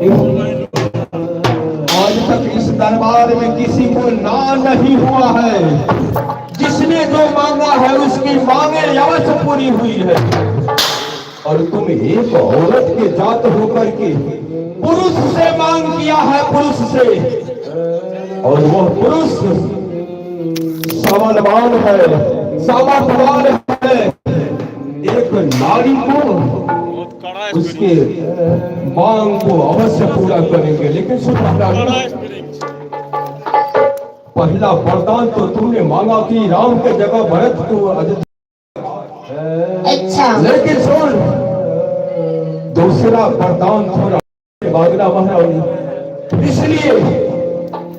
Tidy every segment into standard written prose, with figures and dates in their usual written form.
आज तक इस दरबार में किसी को ना नहीं हुआ है। जिसने जो मांगा है उसकी मांगे अवश्य पूरी हुई है। और तुम एक औरत के जात होकर के पुरुष से मांग किया है, पुरुष से, और वह पुरुष सामर्थ्यवान है, सामर्थ्यवान है। एक नारी को उसके मांग को अवश्य पूरा करेंगे। लेकिन पहला वरदान तो तुमने मांगा कि राम के जगह भरत को अच्छा, लेकिन सुन, दूसरा वरदान थोड़ा मांगना महारानी, इसलिए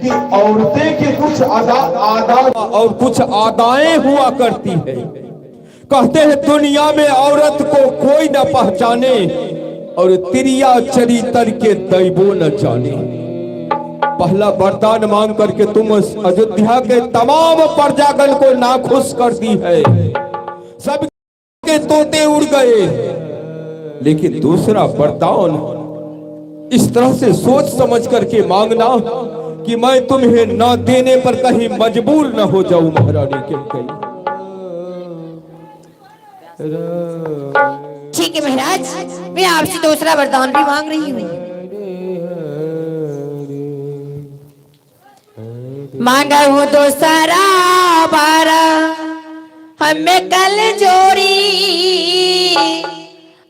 कि औरतें के कुछ आदा और कुछ आदाएं हुआ करती है। कहते हैं दुनिया में औरत को कोई न पहचाने और तिरिया चरित्र के दैवो न जाने। पहला वरदान मांग करके तुम अयोध्या के तमाम प्रजागण को नाखुश कर दी है, सबके तोते उड़ गए। लेकिन दूसरा वरदान इस तरह से सोच समझ करके मांगना कि मैं तुम्हें न देने पर कहीं मजबूर न हो जाऊं महारानी के कहीं। ठीक है महाराज, मैं आपसे दूसरा वरदान भी मांग रही हूँ। मांगा हूँ दूसरा बारा हमें कल जोड़ी,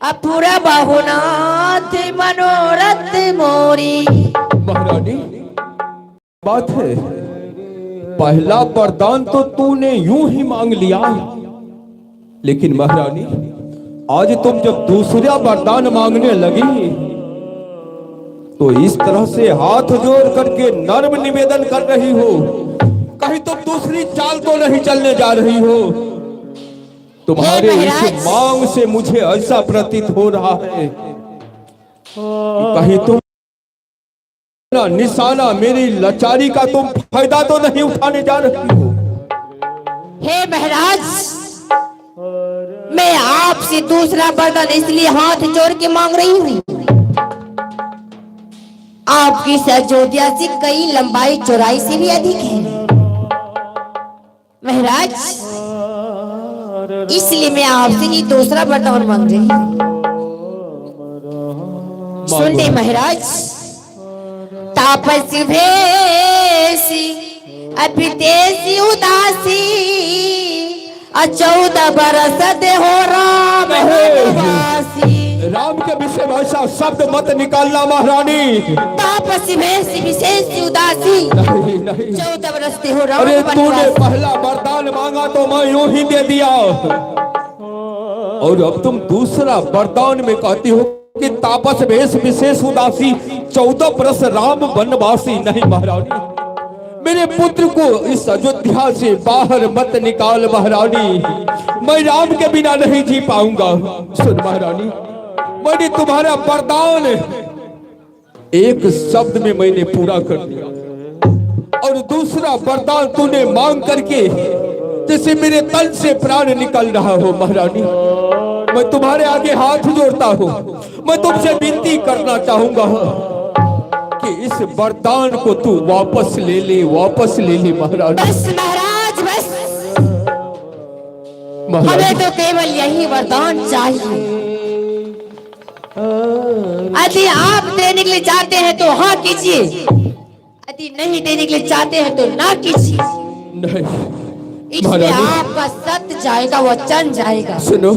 अपूरा बहुनाथ मनोरथ मोरी। महारानी बात है, पहला वरदान तो तूने यूं ही मांग लिया, लेकिन महारानी आज तुम जब दूसरा वरदान मांगने लगी तो इस तरह से हाथ जोड़ करके नर्म निवेदन कर रही हो, कहीं तुम दूसरी चाल तो नहीं चलने जा रही हो। तुम्हारे इस मांग से मुझे ऐसा प्रतीत हो रहा है कहीं तुम निशाना मेरी लाचारी का तुम फायदा तो नहीं उठाने जा रही हो। हे महाराज, मैं आपसे दूसरा वरदान इसलिए हाथ जोड़ के मांग रही हूँ, आपकी अयोध्या से कई लंबाई चौड़ाई से भी अधिक है महाराज, इसलिए मैं आपसे ये दूसरा वरदान मांग रही हूँ। सुनते महाराज, तापस भेसी अभिदेसी उदासी 14 बरस दे हो राम राम के विषय में ऐसा शब्द मत निकालना महारानी। तापसी भेसी विशेष उदासी नहीं नहीं 14 बरस दे हो राम। अरे तूने पहला वरदान मांगा तो मैं यूं ही दे दिया, और अब तुम दूसरा वरदान में कहती हो कि तापस भेष विशेष उदासी 14 बरस राम वनवासी। नहीं महारानी, मेरे पुत्र को इस अयोध्या से बाहर मत निकाल महारानी, मैं राम के बिना नहीं जी पाऊंगा। सुन महारानी, मैंने तुम्हारा वरदान एक शब्द में मैंने पूरा कर दिया, और दूसरा वरदान तूने मांग करके जैसे मेरे तन से प्राण निकल रहा हो महारानी। मैं तुम्हारे आगे हाथ जोड़ता हूँ, मैं तुमसे विनती करना चाहूंगा कि इस वरदान को तू वापस ले ले, वापस ले ले महाराज। बस महाराज बस, हमें तो केवल यही वरदान चाहिए। यदि आप देने के लिए चाहते हैं तो हाँ कीजिए, यदि नहीं देने के लिए चाहते हैं तो ना कीजिए। नहीं, इसलिए आपका सत्य जाएगा, वचन जाएगा। सुनो,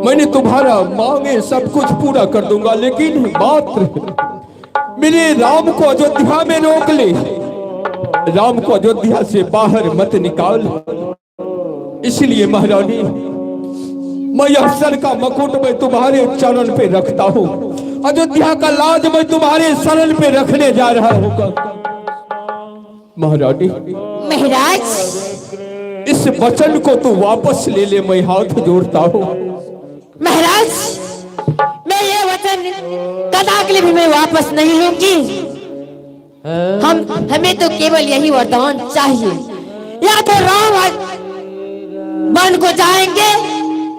मैंने तुम्हारा मांगे सब कुछ पूरा कर दूंगा, लेकिन मात्र मेरे राम को अयोध्या में रोक ले, राम को अयोध्या से बाहर मत निकाल। इसलिए महारानी, मैं अवसर का मुकुट मैं तुम्हारे चरण पे रखता हूँ, अयोध्या का लाज मैं तुम्हारे शरण पे रखने जा रहा हूँ महारानी। महाराज, इस वचन को तू वापस ले ले, मैं हाथ जोड़ता हूँ महाराज। मैं ये वचन कदापि भी मैं वापस नहीं लूंगी। हमें तो केवल यही वरदान चाहिए, या तो राम वन को जाएंगे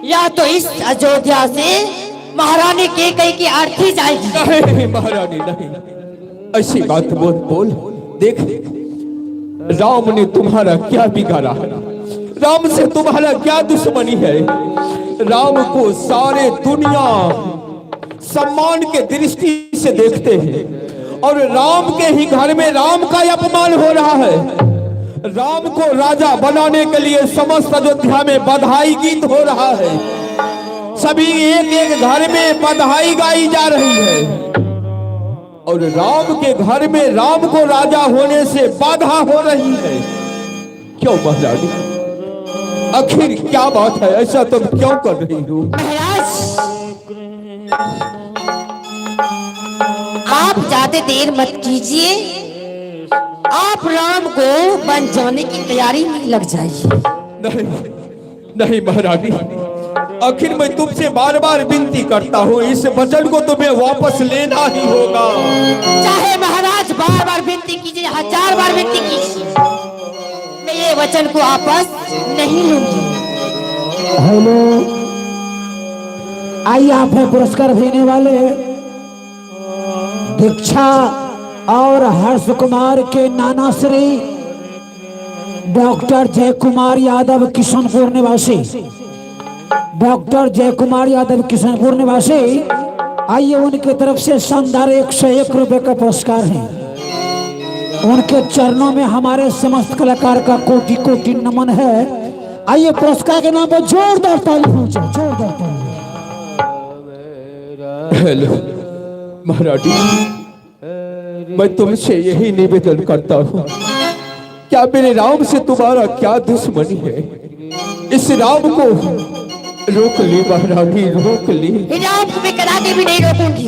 या तो इस अयोध्या से महारानी कैकेयी की अर्थी जाएगी। नहीं महारानी नहीं, ऐसी बात बोल बोल। देख राम ने तुम्हारा क्या बिगाड़ा है, राम से तुम्हारा क्या दुश्मनी है। राम को सारे दुनिया सम्मान के दृष्टि से देखते हैं और राम के ही घर में राम का अपमान हो रहा है। राम को राजा बनाने के लिए समस्त अयोध्या में बधाई गीत हो रहा है। सभी एक एक घर में बधाई गाई जा रही है और राम के घर में राम को राजा होने से बाधा हो रही है। क्यों महारानी, आखिर क्या बात है, ऐसा तुम क्यों कर रही हो? महाराज आप ज्यादा देर मत कीजिए, आप राम को बन जाने की तैयारी में लग जाइए। नहीं नहीं महारानी, आखिर मैं तुमसे बार बार विनती करता हूँ, इस वचन को तुम्हें वापस लेना ही होगा। चाहे महाराज बार बार विनती कीजिए, 1000 बार विनती कीजिए, मैं ये वचन को वापस नहीं लूंगी। हेलो, आइए आप हैं पुरस्कार देने वाले दीक्षा और हर्ष कुमार के नाना श्री डॉक्टर जय कुमार यादव किशनपुर निवासी, डॉक्टर जय कुमार यादव किशनपुर निवासी। आइए उनकी तरफ से शानदार 101 रुपए का पुरस्कार है। उनके चरणों में हमारे समस्त कलाकार का कोटि कोटि नमन है। आइए पुरस्कार के नाम पर जोरदार ताली पहुंचे, जोरदार ताली। हेलो महारानी, मैं तुमसे यही निवेदन करता हूँ, क्या मेरे राम से तुम्हारा क्या दुश्मनी है? इस राम को रोक ली महारानी, रोक ली। राम को मैं कदापि भी नहीं रोकूंगी।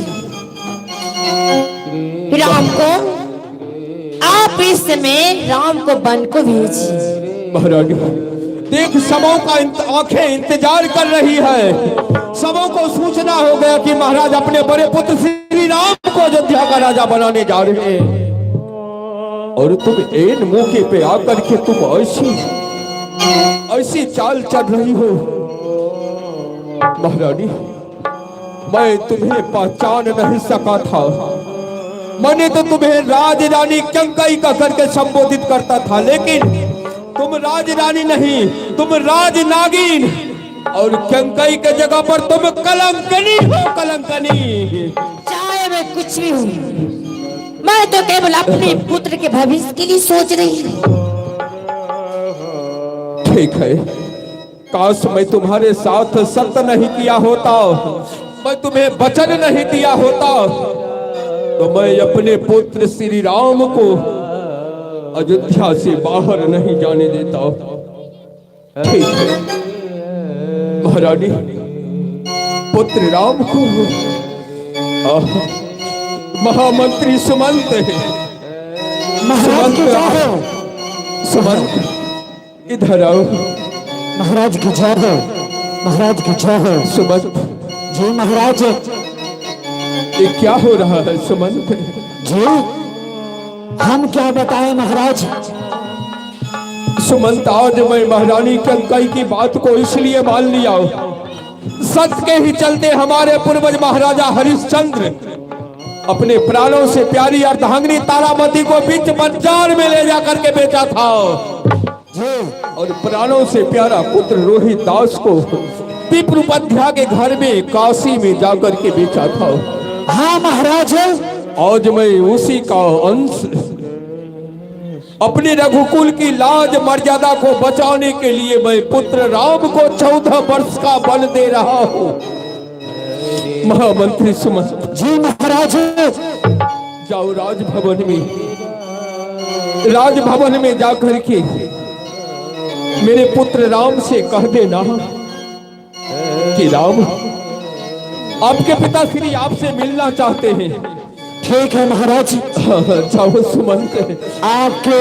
राम को आप इस समय राम को वन को भेजिए। महारानी देख, सबों का आंखें इंतजार कर रही है। सबों को सूचना हो गया कि महाराज अपने बड़े पुत्र श्री राम को अयोध्या का राजा बनाने जा रहे हैं और तुम इन मौके पे आकर के तुम ऐसी चाल चल रही हो। महारानी मैं तुम्हें पहचान नहीं सका था, मैंने तो तुम्हें राज रानी कैकेयी का करके संबोधित करता था, लेकिन तुम राज रानी नहीं, तुम राज नागिन और कैकेयी के जगह पर तुम कलंकनी हो, कलंकनी। चाहे मैं कुछ भी हूँ, मैं तो केवल अपने पुत्र के भविष्य के लिए सोच रही हूँ। ठीक है, काश मैं तुम्हारे साथ सत्य नहीं किया होता, मैं तुम्हें वचन नहीं दिया होता, तो मैं अपने पुत्र श्री राम को अयोध्या से बाहर नहीं जाने देता। ठीक है महारानी, पुत्र राम को महामंत्री सुमंत है। महाराज की जय हो, सुमंत इधर आओ। महाराज की जय हो, महाराज की जय हो। सुमंत जी महाराज। ये क्या हो रहा है सुमंत? जी हम क्या बताएं महाराज। सुमंत आज मैं महारानी कैकेयी की बात को इसलिए मान लिया, सच के ही चलते हमारे पूर्वज महाराजा हरिश्चंद्र अपने प्राणों से प्यारी अर्धांगिनी तारामती को बीच बाजार में ले जाकर के बेचा था और प्राणों से प्यारा पुत्र रोहित दास को विप्रुपध्या के घर में काशी में जाकर के बेचा था। हाँ महाराज। आज मैं उसी का अंश अपने रघुकुल की लाज मर्यादा को बचाने के लिए मैं पुत्र राम को 14 वर्ष का बल दे रहा हूँ। महामंत्री सुमंत जी महाराज। जाओ राजभवन में जाकर के मेरे पुत्र राम से कह देना कि राम आपके पिता श्री आपसे मिलना चाहते हैं। ठीक है महाराज। जाओ सुमंत, आपके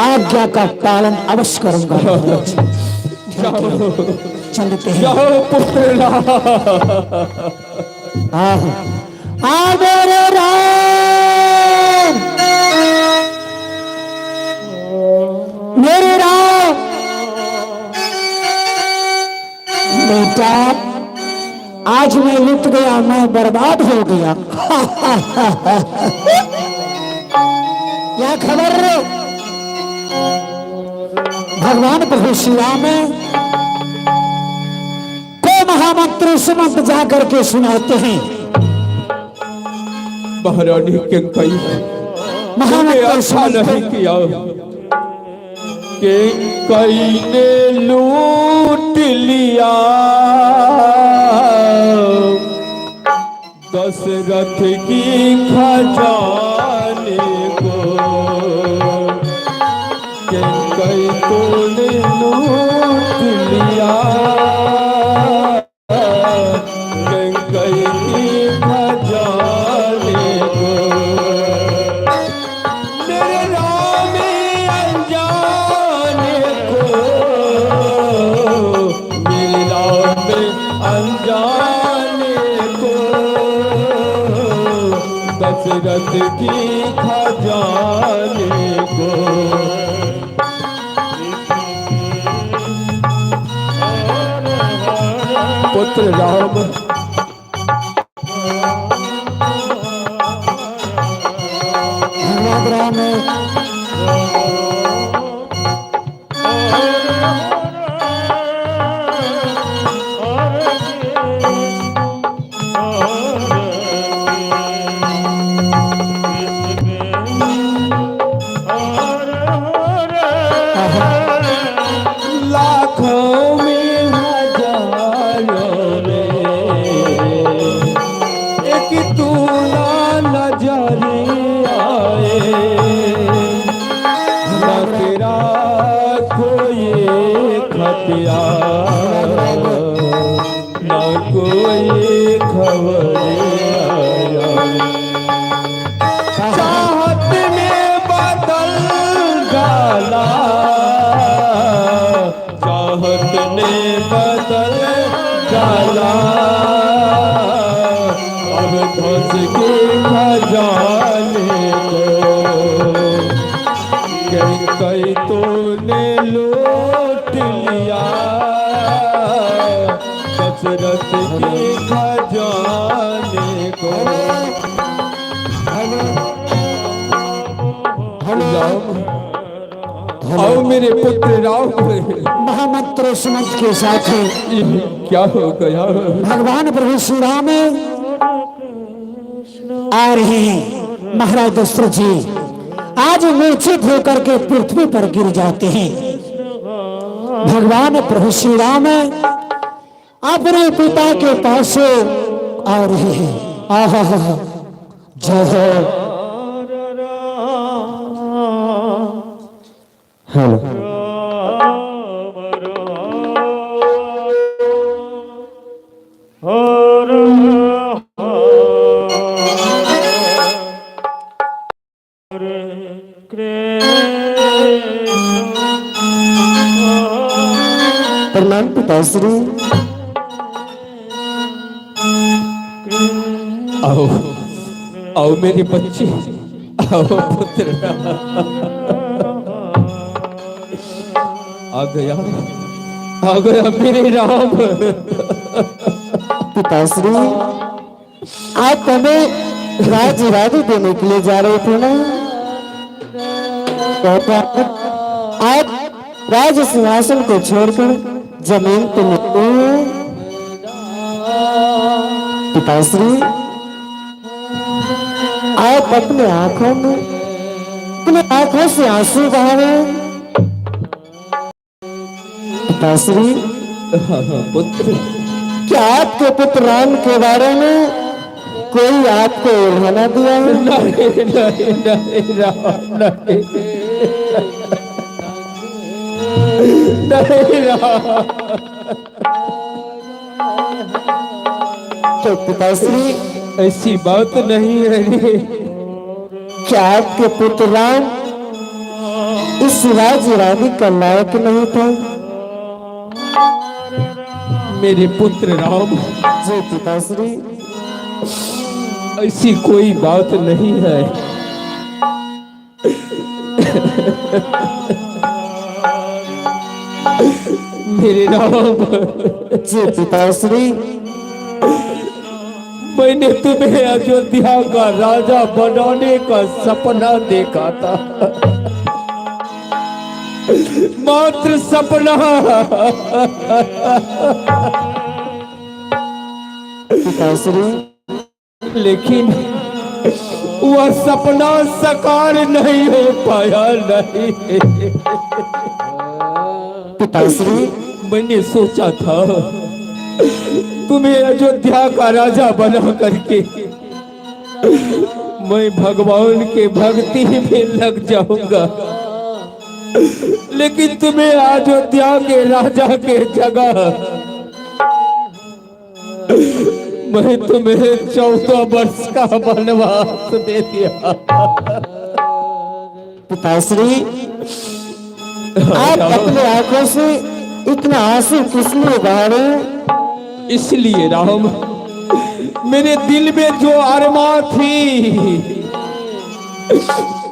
आज्ञा का पालन अवश्य करूंगा। जाओ चलते हैं। जाओ पुत्र राम। मेरे राम, मेरे राम। बेटा गया, मैं बर्बाद हो गया। क्या खबर? भगवान प्रभु श्री राम को महामंत्र सुमंत जाकर के सुनाते हैं। महारानी के कई महामंत्र अच्छा सुमंत नहीं किया कि कई ने लूट लिया दशरथ की खजाने को, कि कई तो ने लूट लिया कि कई की खजाने को। मेरे राम अनजाने को, मेरे राम अनजाने को दशरथ की खजाने को। पुत्र राम धन्यवाद राम। लाखों में हजारों में एक तू ना नजर आए, ना तेरा कोई खतिया ना कोई खबर आया। चाहत में बदल डाला, चाहत ने बदल डाला अब धस के खजाने को, कई कई तो ने लूट लिया दशरथ के खजाने को। आओ मेरे पुत्र राम, महामंत्र सुमंत के साथ क्या हो गया? भगवान प्रभु श्री राम आ रहे हैं। महाराज दशरथ जी आज मूर्छित होकर के पृथ्वी पर गिर जाते हैं। भगवान प्रभु श्री राम अपने पिता के पास आ रहे हैं। आहा जय हो। हेलो प्रणाम पिताश्री। आओ आओ मेरे बच्चे, आओ पुत्र। आ गया मेरे राम। पिताश्री आप हमें राज रानी देने के लिए जा रहे थे ना? आप राज सिंहासन को छोड़कर जमीन पर लेटे हैं। पिताश्री आप अपने आंखों से आंसू बहा रहे हैं। पिताश्री पुत्र, क्या आपके पुत्र राम के बारे में कोई आपको उल्हाना दिया है? नहीं नहीं नहीं राम, नहीं नहीं राम। तो पिताश्री ऐसी बात नहीं है रे। क्या आपके पुत्र राम इस राज्य रानी का लायक नहीं था? मेरे पुत्र राम, जी पिताश्री। ऐसी कोई बात नहीं है। मेरे राम, जी पिताश्री। मैंने तुम्हें अयोध्या का राजा बनाने का सपना देखा था, मात्र सपना। लेकिन वह सपना साकार नहीं हो पाया। नहीं पिताश्री, मैंने सोचा था तुम्हें अयोध्या का राजा बना करके मैं भगवान के भक्ति में लग जाऊंगा, लेकिन तुम्हें अयोध्या के राजा के जगह मैं तुम्हें 14 वर्ष का वनवास दे दिया। पिताश्री, आप अपने आंखों से इतना आंसू किस लिए बहा रहे हैं? इसलिए राम, मेरे दिल में जो अरमान थी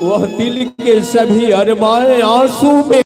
वह दिल के सभी अरमान आंसू में